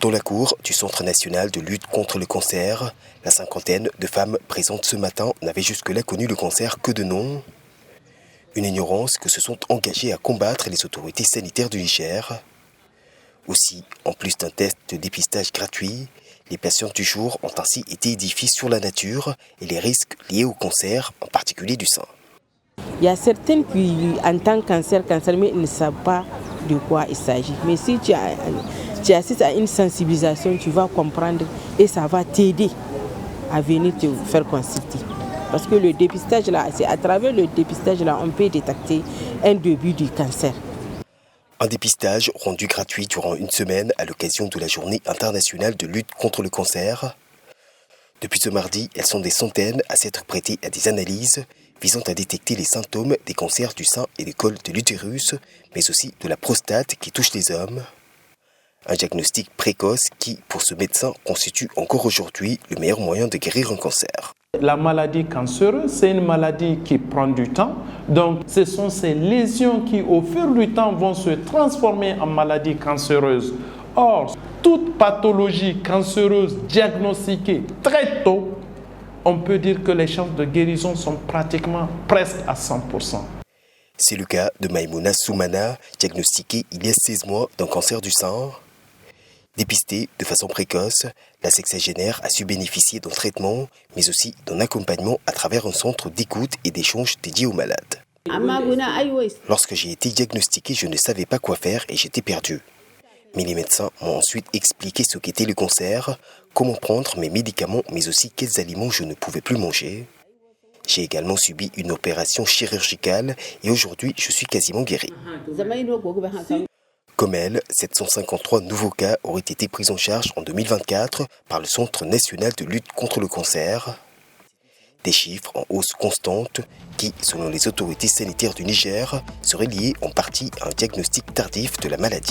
Dans la cour du Centre national de lutte contre le cancer, la cinquantaine de femmes présentes ce matin n'avaient jusque-là connu le cancer que de nom. Une ignorance que se sont engagées à combattre les autorités sanitaires du Niger. Aussi, en plus d'un test de dépistage gratuit, les patientes du jour ont ainsi été édifiées sur la nature et les risques liés au cancer, en particulier du sein. Il y a certaines qui entendent cancer, mais ils ne savent pas de quoi il s'agit. Mais si tu assistes à une sensibilisation, tu vas comprendre et ça va t'aider à venir te faire consulter. Parce que le dépistage, là, c'est à travers le dépistage, là, on peut détecter un début du cancer. Un dépistage rendu gratuit durant une semaine à l'occasion de la Journée internationale de lutte contre le cancer. Depuis ce mardi, elles sont des centaines à s'être prêtées à des analyses visant à détecter les symptômes des cancers du sein et des cols de l'utérus, mais aussi de la prostate qui touche les hommes. Un diagnostic précoce qui, pour ce médecin, constitue encore aujourd'hui le meilleur moyen de guérir un cancer. La maladie cancéreuse, c'est une maladie qui prend du temps. Donc, ce sont ces lésions qui, au fur du temps, vont se transformer en maladie cancéreuse. Or, toute pathologie cancéreuse diagnostiquée très tôt, on peut dire que les chances de guérison sont pratiquement presque à 100%. C'est le cas de Maïmouna Soumana, diagnostiquée il y a 16 mois d'un cancer du sein. Dépistée de façon précoce, la sexagénaire a su bénéficier d'un traitement, mais aussi d'un accompagnement à travers un centre d'écoute et d'échange dédié aux malades. Lorsque j'ai été diagnostiquée, je ne savais pas quoi faire et j'étais perdue. Mais les médecins m'ont ensuite expliqué ce qu'était le cancer, comment prendre mes médicaments, mais aussi quels aliments je ne pouvais plus manger. J'ai également subi une opération chirurgicale et aujourd'hui, je suis quasiment guérie. Comme elle, 753 nouveaux cas auraient été pris en charge en 2024 par le Centre national de lutte contre le cancer. Des chiffres en hausse constante qui, selon les autorités sanitaires du Niger, seraient liés en partie à un diagnostic tardif de la maladie.